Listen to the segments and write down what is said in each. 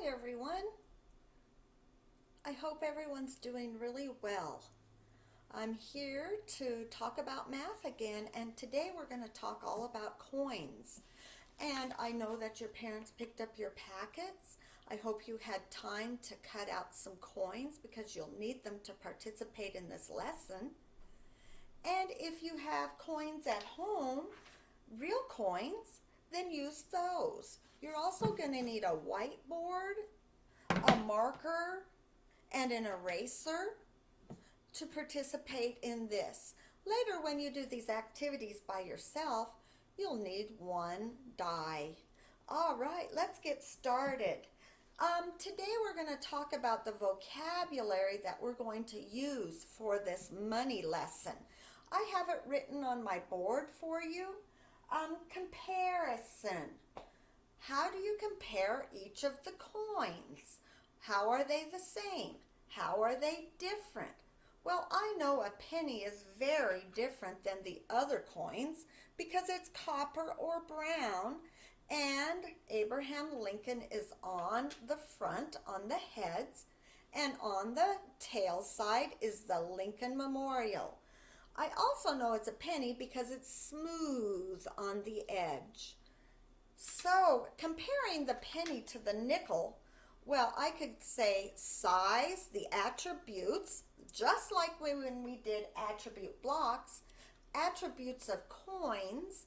everyone. I hope everyone's doing really well. I'm here to talk about math again, and today we're going to talk all about coins. And I know that your parents picked up your packets. I hope you had time to cut out some coins because you'll need them to participate in this lesson. And if you have coins at home, real coins, then use those. You're also going to need a whiteboard, a marker, and an eraser to participate in this. Later, when you do these activities by yourself, you'll need one die. All right, let's get started. Today we're going to talk about the vocabulary that we're going to use for this money lesson. I have it written on my board for you. Comparison. How do you compare each of the coins? How are they the same? How are they different? Well, I know a penny is very different than the other coins because it's copper or brown, and Abraham Lincoln is on the front, on the heads, and on the tail side is the Lincoln Memorial. I also know it's a penny because it's smooth on the edge. So, comparing the penny to the nickel, well, I could say size, the attributes, just like when we did attribute blocks, attributes of coins.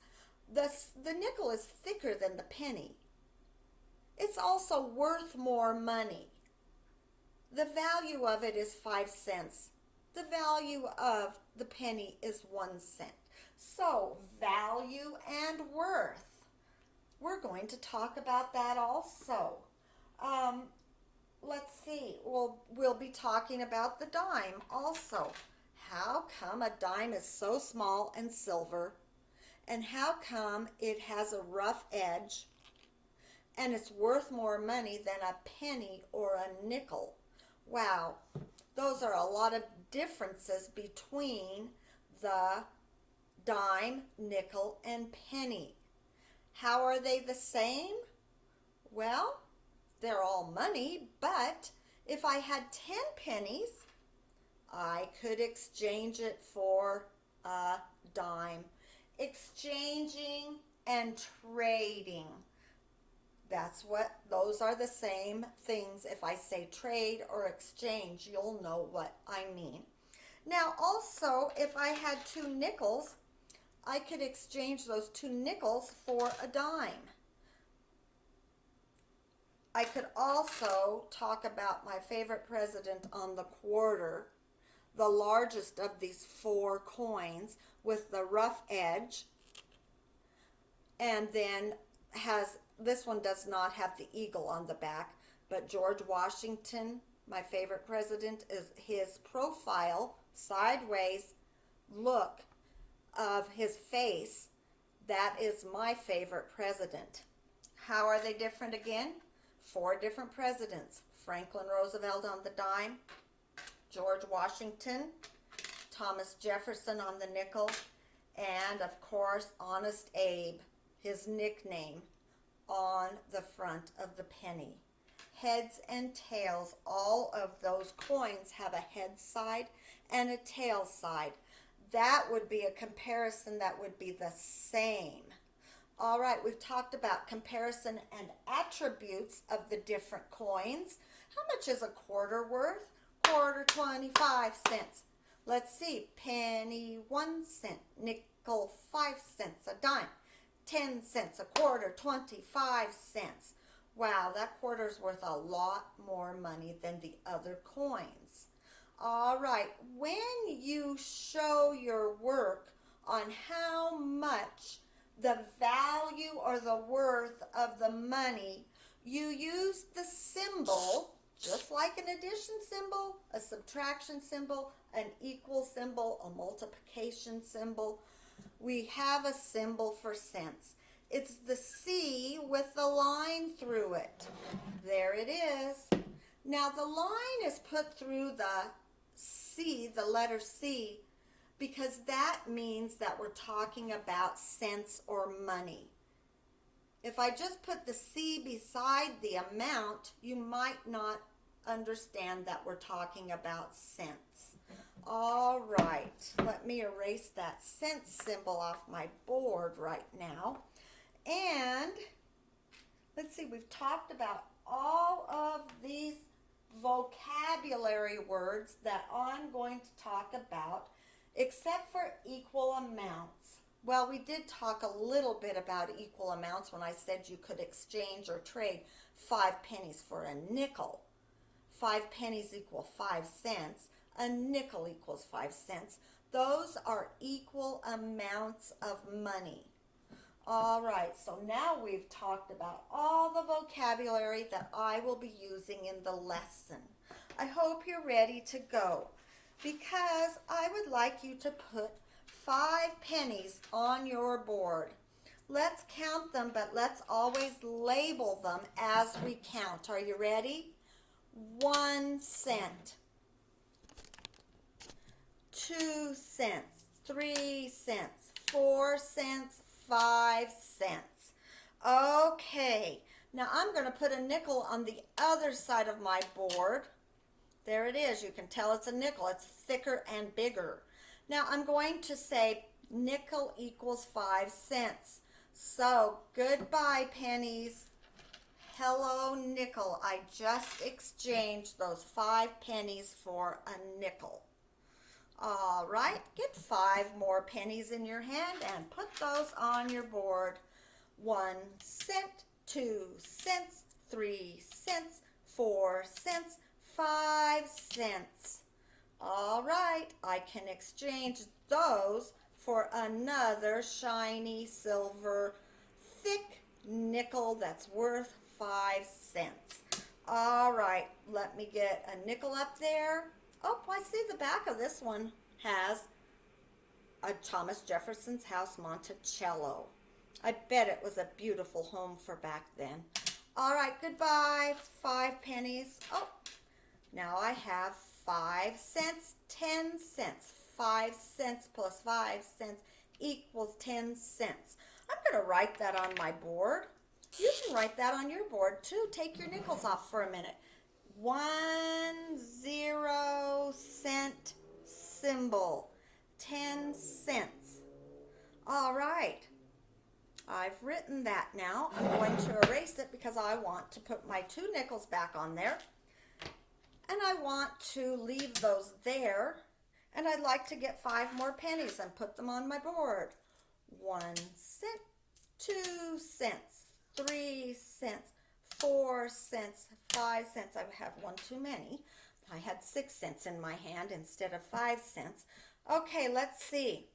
The nickel is thicker than the penny. It's also worth more money. The value of it is 5 cents. The value of the penny is 1 cent. So, value and worth. We're going to talk about that also. Let's see. We'll be talking about the dime also. How come a dime is so small and silver? And how come it has a rough edge and it's worth more money than a penny or a nickel? Wow, those are a lot of differences between the dime, nickel, and penny. How are they the same? Well, they're all money, but if I had 10 pennies, I could exchange it for a dime. Exchanging and trading. Those are the same things. If I say trade or exchange, you'll know what I mean. Now, also, if I had 2 nickels, I could exchange those 2 nickels for a dime. I could also talk about my favorite president on the quarter, the largest of these 4 coins with the rough edge, and then this one does not have the eagle on the back, but George Washington, my favorite president, is his profile, sideways look of his face. That is my favorite president. How are they different again? 4 different presidents. Franklin Roosevelt on the dime, George Washington, Thomas Jefferson on the nickel, and of course Honest Abe, his nickname, on the front of the penny. Heads and tails, all of those coins have a head side and a tail side. That would be a comparison that would be the same. All right, we've talked about comparison and attributes of the different coins. How much is a quarter worth? Quarter, 25 cents. Let's see, penny, 1 cent, nickel, 5 cents, a dime, 10 cents, a quarter, 25 cents. Wow, that quarter's worth a lot more money than the other coins. All right, when you show your work on how much the value or the worth of the money, you use the symbol, just like an addition symbol, a subtraction symbol, an equal symbol, a multiplication symbol. We have a symbol for cents. It's the C with the line through it. There it is. Now the line is put through the C, the letter C, because that means that we're talking about cents or money. If I just put the C beside the amount, you might not understand that we're talking about cents. All right, let me erase that cent symbol off my board right now. And let's see, we've talked about all of these vocabulary words that I'm going to talk about, except for equal amounts. Well, we did talk a little bit about equal amounts when I said you could exchange or trade 5 pennies for a nickel. 5 pennies equal 5 cents. A nickel equals 5 cents. Those are equal amounts of money. All right, so now we've talked about all the vocabulary that I will be using in the lesson. I hope you're ready to go, because I would like you to put 5 pennies on your board. Let's count them, but let's always label them as we count. Are you ready? 1 cent, 2 cents, 3 cents, 4 cents, 5 cents. Okay, now I'm going to put a nickel on the other side of my board. There it is. You can tell it's a nickel. It's thicker and bigger. Now I'm going to say nickel equals 5 cents. So goodbye, pennies. Hello, nickel. I just exchanged those 5 pennies for a nickel. All right, get 5 more pennies in your hand and put those on your board. 1 cent, 2 cents, 3 cents, 4 cents, 5 cents. All right, I can exchange those for another shiny silver thick nickel that's worth 5 cents. All right, let me get a nickel up there. Oh, I see the back of this one has a Thomas Jefferson's House Monticello. I bet it was a beautiful home for back then. All right, goodbye, 5 pennies. Oh, now I have 5 cents, 10 cents. 5 cents plus 5 cents equals 10 cents. I'm going to write that on my board. You can write that on your board too. Take your nickels off for a minute. 1 0-cent symbol, 10 cents. All right, I've written that now. I'm going to erase it because I want to put my 2 nickels back on there. And I want to leave those there. And I'd like to get 5 more pennies and put them on my board. 1 cent, 2 cents, 3 cents, 4 cents, 5 cents. I have 1 too many. I had 6 cents in my hand instead of 5 cents. Okay, let's see.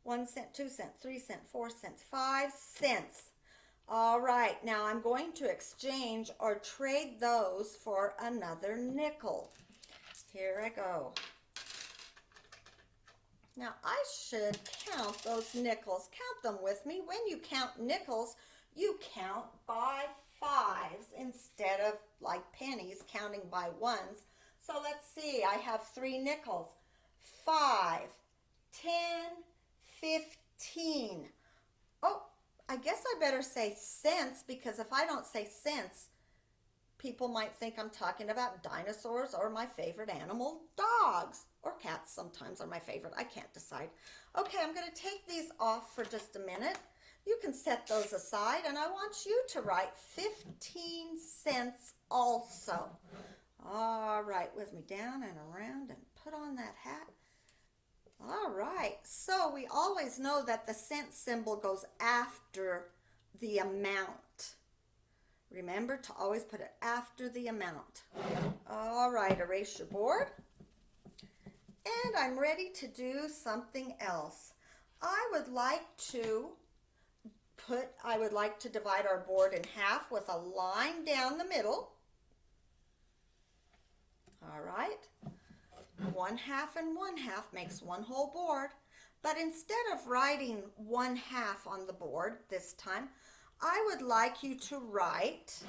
1 cent, 2 cents, 3 cents, 4 cents, 5 cents. All right, now I'm going to exchange or trade those for another nickel. Here I go. Now I should count those nickels. Count them with me. When you count nickels, you count by 5s instead of like pennies, counting by 1s. So let's see, I have 3 nickels. 5, 10, 15. Oh, I guess I better say cents, because if I don't say cents, people might think I'm talking about dinosaurs or my favorite animal, dogs. Or cats sometimes are my favorite. I can't decide. Okay, I'm going to take these off for just a minute. You can set those aside, and I want you to write 15 cents also. All right, with me down and around and put on that hat. All right, so we always know that the cent symbol goes after the amount. Remember to always put it after the amount. All right, erase your board. And I'm ready to do something else. I would like to divide our board in half with a line down the middle. All right. 1 half and 1 half makes one whole board. But instead of writing 1 half on the board this time, I would like you to write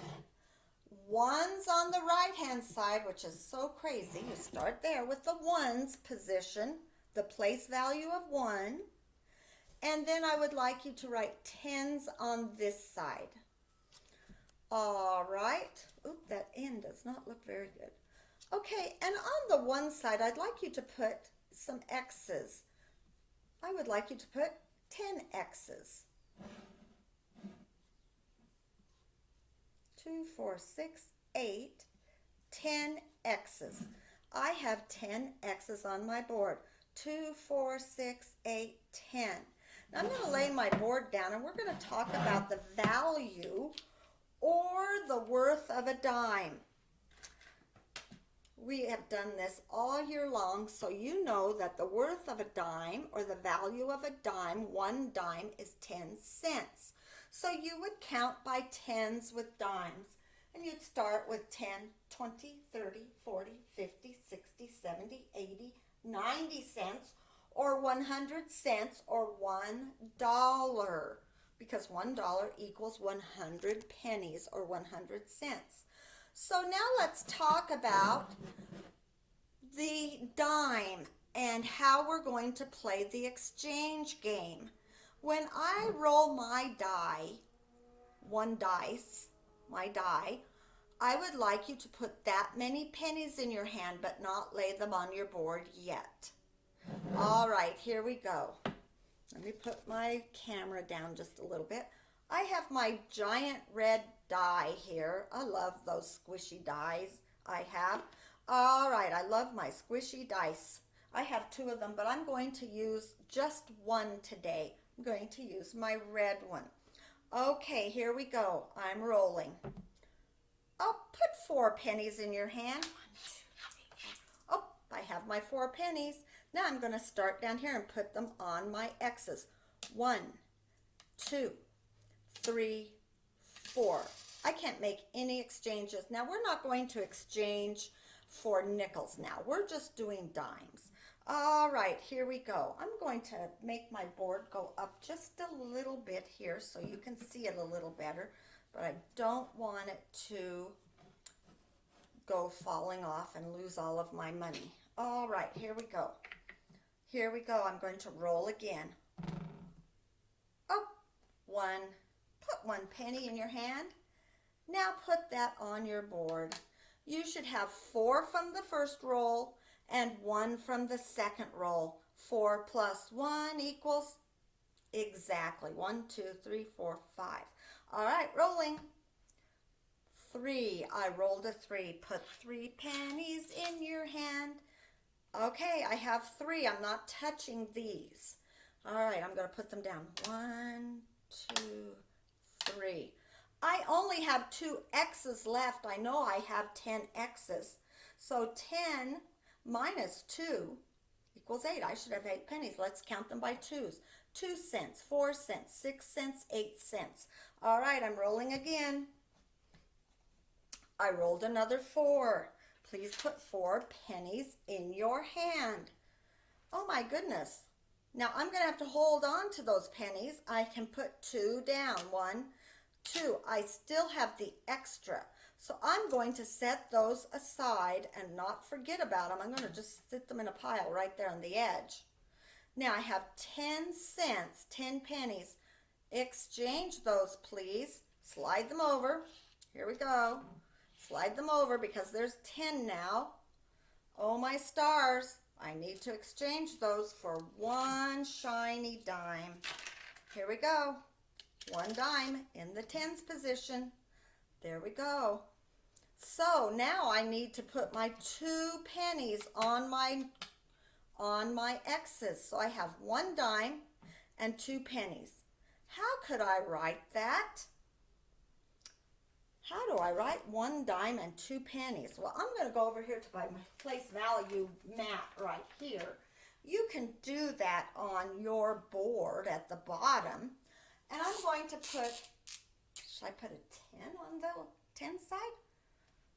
1s on the right-hand side, which is so crazy. You start there with the 1s position, the place value of 1. And then I would like you to write 10s on this side. All right. Oop, that end does not look very good. Okay, and on the one side, I'd like you to put some X's. I would like you to put 10 X's. 2, 4, 6, 8, 10 X's. I have 10 X's on my board. 2, 4, 6, 8, 10. Now I'm going to lay my board down and we're going to talk about the value or the worth of a dime. We have done this all year long, so you know that the worth of a dime or the value of a dime, one dime, is 10 cents. So you would count by tens with dimes. And you'd start with 10, 20, 30, 40, 50, 60, 70, 80, 90 cents, or 100 cents, or $1, because $1 equals 100 pennies, or 100 cents. So now let's talk about the dime and how we're going to play the exchange game. When I roll my die, one dice, my die, I would like you to put that many pennies in your hand but not lay them on your board yet. All right, here we go. Let me put my camera down just a little bit. I have my giant red die here. I love those squishy dies I have. All right, I love my squishy dice. I have 2 of them, but I'm going to use just one today. I'm going to use my red one. Okay, here we go. I'm rolling. Oh, put 4 pennies in your hand. 1, 2, 3, 4. Oh, I have my 4 pennies. Now I'm going to start down here and put them on my X's. 1, 2, 3, 4. I can't make any exchanges. Now we're not going to exchange for nickels now. We're just doing dimes. All right, here we go. I'm going to make my board go up just a little bit here so you can see it a little better, but I don't want it to go falling off and lose all of my money. All right, here we go. Here we go. I'm going to roll again. Up, 1. Put 1 penny in your hand. Now put that on your board. You should have 4 from the first roll and 1 from the second roll. 4 plus 1 equals exactly 1, 2, 3, 4, 5. All right, rolling. 3. I rolled a 3. Put 3 pennies in your hand. Okay, I have 3. I'm not touching these. All right, I'm going to put them down. 1, 2, 3. I only have 2 X's left. I know I have 10 X's. So 10 minus 2 equals 8. I should have 8 pennies. Let's count them by 2s. 2 cents, 4 cents, 6 cents, 8 cents. All right, I'm rolling again. I rolled another 4. Please put 4 pennies in your hand. Oh my goodness. Now I'm going to have to hold on to those pennies. I can put 2 down. 1, 2. I still have the extra. So I'm going to set those aside and not forget about them. I'm going to just sit them in a pile right there on the edge. Now I have 10 cents, 10 pennies. Exchange those, please. Slide them over. Here we go. Slide them over because there's 10 now. Oh my stars. I need to exchange those for 1 shiny dime. Here we go. 1 dime in the tens position. There we go. So now I need to put my 2 pennies on my X's. So I have 1 dime and 2 pennies. How could I write that? How do I write 1 dime and 2 pennies? Well, I'm going to go over here to my place value mat right here. You can do that on your board at the bottom. And I'm going to put, should I put a 10 on the 10 side?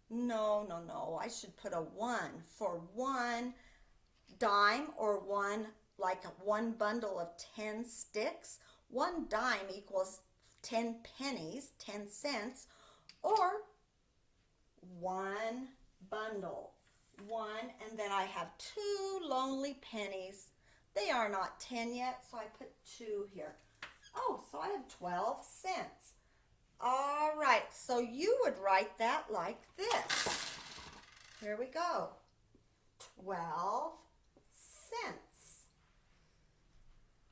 No. I should put a 1 for 1 dime or 1, like 1 bundle of 10 sticks. 1 dime equals 10 pennies, 10 cents, or 1 bundle. 1, and then I have 2 lonely pennies. They are not 10 yet, so I put 2 here. Oh, so I have 12 cents. All right, so you would write that like this. Here we go. 12 cents.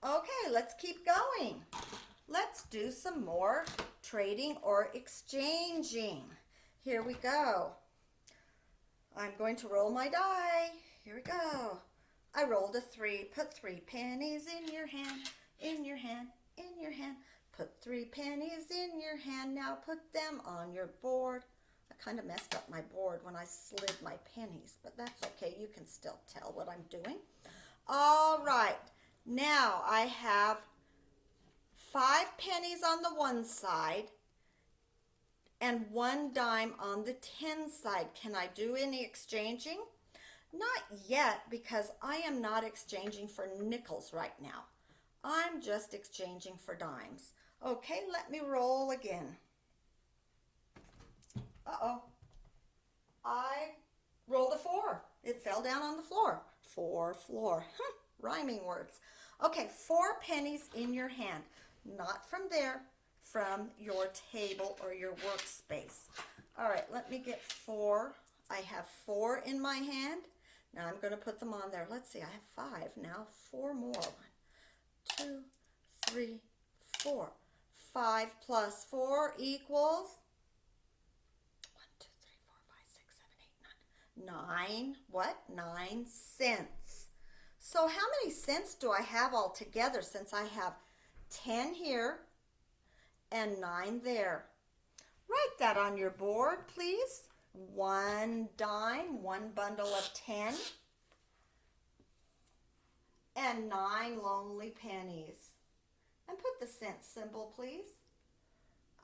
Okay, let's keep going. Let's do some more trading or exchanging. Here we go. I'm going to roll my die. Here we go. I rolled a 3. Put 3 pennies in your hand, in your hand, in your hand. Put 3 pennies in your hand. Now put them on your board. I kind of messed up my board when I slid my pennies, but that's okay. You can still tell what I'm doing. All right. Now I have 5 pennies on the one side and 1 dime on the 10 side. Can I do any exchanging? Not yet, because I am not exchanging for nickels right now. I'm just exchanging for dimes. Okay, let me roll again. Uh-oh. I rolled a 4. It fell down on the floor. Floor. Rhyming words. Okay, 4 pennies in your hand. Not from there, from your table or your workspace. All right, let me get 4. I have 4 in my hand. Now I'm going to put them on there. Let's see, I have 5 now. 4 more. 1, 2, 3, 4. 5 plus 4 equals 9. What? 9 cents. So how many cents do I have altogether, since I have 10 here and 9 there? Write that on your board, please. 1 dime, 1 bundle of 10, and 9 lonely pennies. And put the cent symbol, please.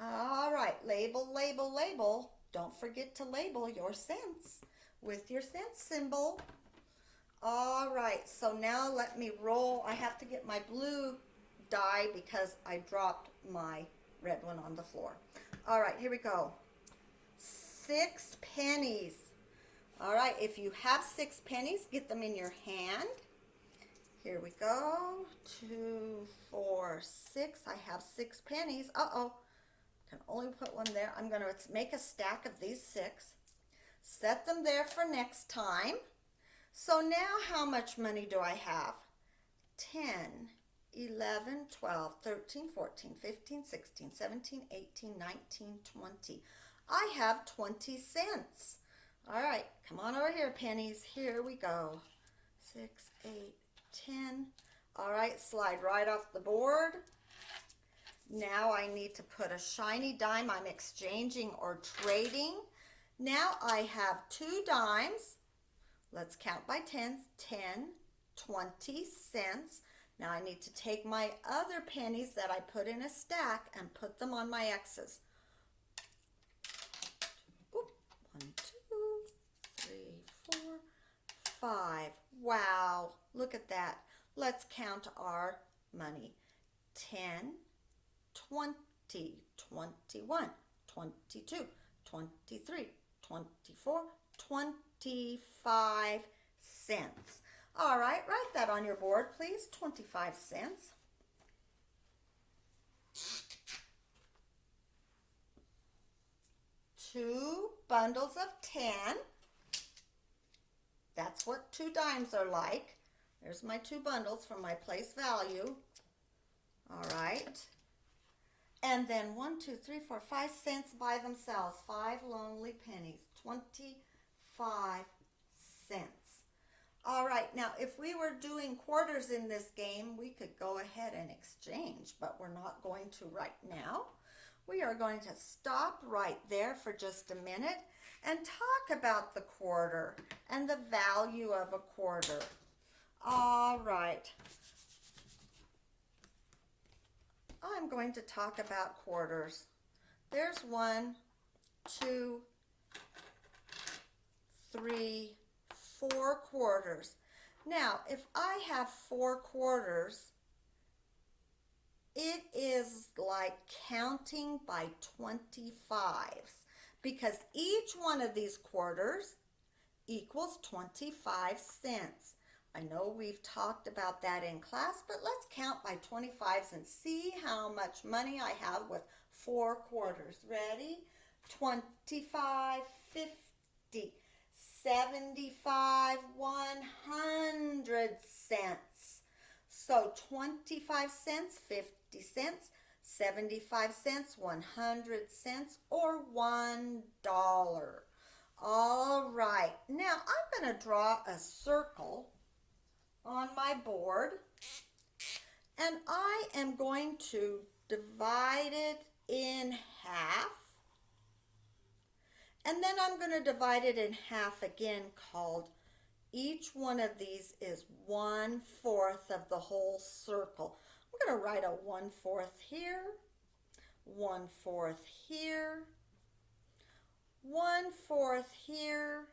All right, label, label, label. Don't forget to label your cents with your cent symbol. All right, so now let me roll. I have to get my blue die because I dropped my red one on the floor. All right, here we go. 6 pennies. All right, if you have 6 pennies, get them in your hand. Here we go. 2, 4, 6. I have 6 pennies. Uh-oh. Can only put one there. I'm going to make a stack of these 6. Set them there for next time. So now how much money do I have? 10, 11, 12, 13, 14, 15, 16, 17, 18, 19, 20. I have 20 cents. All right, come on over here, pennies. Here we go. 6, 8, 10. All right, slide right off the board. Now I need to put a shiny dime. I'm exchanging or trading. Now I have 2 dimes. Let's count by tens. 10, 20 cents. Now I need to take my other pennies that I put in a stack and put them on my X's. 1, 2, 3, 4, 5. Wow, look at that. Let's count our money. 10, 20, 21, 22, 23, 24, 25 cents. All right, write that on your board, please. 25 cents. Two bundles of 10. That's what 2 dimes are like. There's my 2 bundles from my place value. All right. And then 1, 2, 3, 4, 5 cents by themselves. 5 lonely pennies. 25 cents. All right, now if we were doing quarters in this game, we could go ahead and exchange, but we're not going to right now. We are going to stop right there for just a minute and talk about the quarter and the value of a quarter. All right. I'm going to talk about quarters. There's 1, 2, 3, 4 quarters. Now, if I have 4 quarters, it is like counting by 25s, because each one of these quarters equals 25 cents. I know we've talked about that in class, but let's count by 25s and see how much money I have with 4 quarters. Ready? 25, 50, 75, 100 cents. So 25 cents, 50 cents, 75 cents, 100 cents, or $1. All right, now I'm going to draw a circle on my board, and I am going to divide it in half, and then I'm going to divide it in half again, called each one of these is 1/4 of the whole circle. I'm going to write a 1/4 here, 1/4 here, 1/4 here,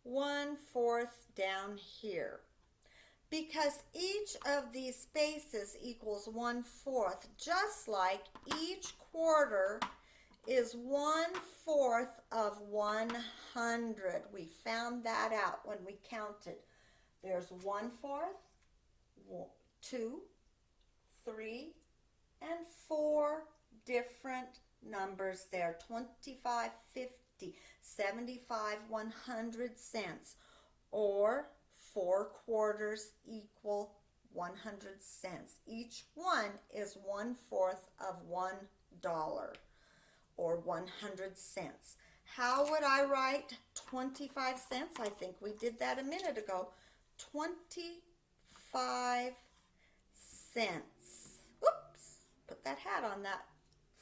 1/4 down here. Because each of these spaces equals 1/4, just like each quarter is 1/4 of 100. We found that out when we counted. There's 1/4, 2, 3, and 4 different numbers there. 25, 50, 75, 100 cents, or 4 quarters equal 100 cents. Each one is 1/4 of $1 or 100 cents. How would I write 25 cents? I think we did that a minute ago. 25 cents. Oops, put that hat on that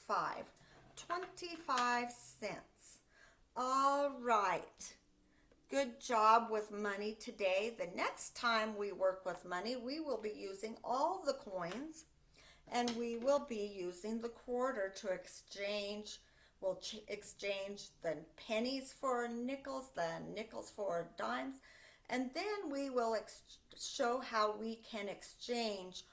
5. 25 cents. All right. Good job with money today. The next time we work with money, we will be using all the coins, and we will be using the quarter to exchange. We'll exchange the pennies for nickels, the nickels for dimes, and then we will show how we can exchange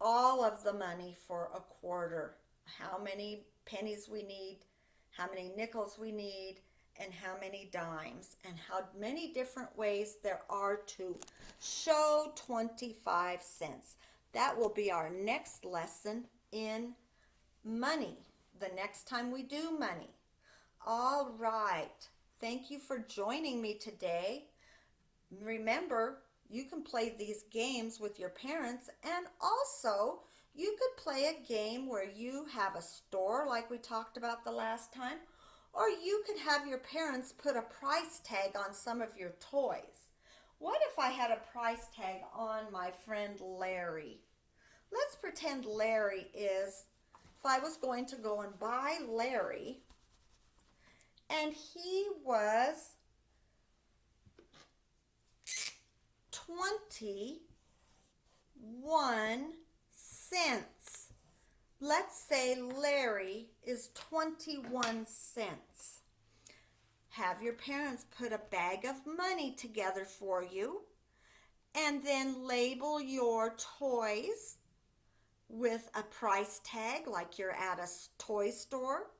all of the money for a quarter. How many pennies we need, how many nickels we need, and how many dimes, and how many different ways there are to show 25 cents. That will be our next lesson in money, the next time we do money. All right. Thank you for joining me today. Remember, you can play these games with your parents, and also you could play a game where you have a store like we talked about the last time, or you could have your parents put a price tag on some of your toys. What if I had a price tag on my friend Larry? Let's pretend Larry is, if I was going to go and buy Larry, and he was 21 cents. Let's say Larry is 21 cents. Have your parents put a bag of money together for you, and then label your toys with a price tag like you're at a toy store.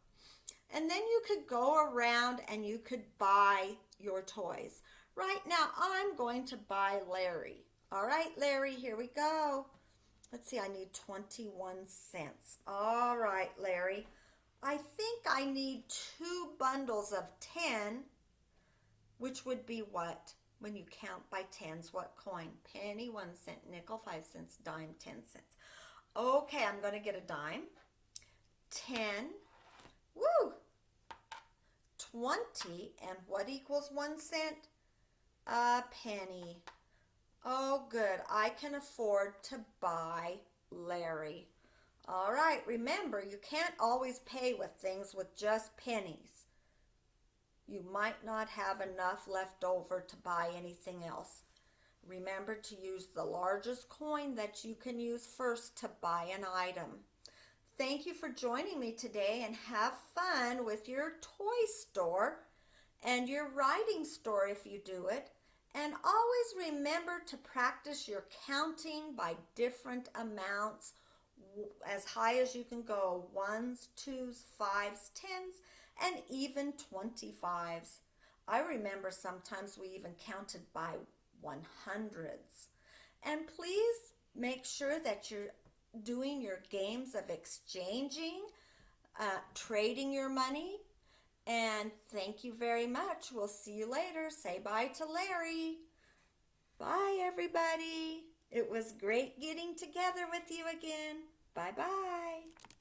And then you could go around and you could buy your toys. Right now, I'm going to buy Larry. All right, Larry, here we go. Let's see, I need 21 cents. All right, Larry. I think I need 2 bundles of 10, which would be what? When you count by tens, what coin? Penny, 1 cent, nickel, 5 cents, dime, 10 cents. Okay, I'm going to get a dime. 10. Woo! 20. And what equals 1 cent? A penny. Oh, good. I can afford to buy Larry. All right, remember, you can't always pay with things with just pennies. You might not have enough left over to buy anything else. Remember to use the largest coin that you can use first to buy an item. Thank you for joining me today, and have fun with your toy store and your writing store if you do it. And always remember to practice your counting by different amounts, as high as you can go, 1s, 2s, 5s, 10s, and even 25s. I remember sometimes we even counted by 100s. And please make sure that you're doing your games of exchanging, trading your money. And thank you very much. We'll see you later. Say bye to Larry. Bye, everybody. It was great getting together with you again. Bye bye.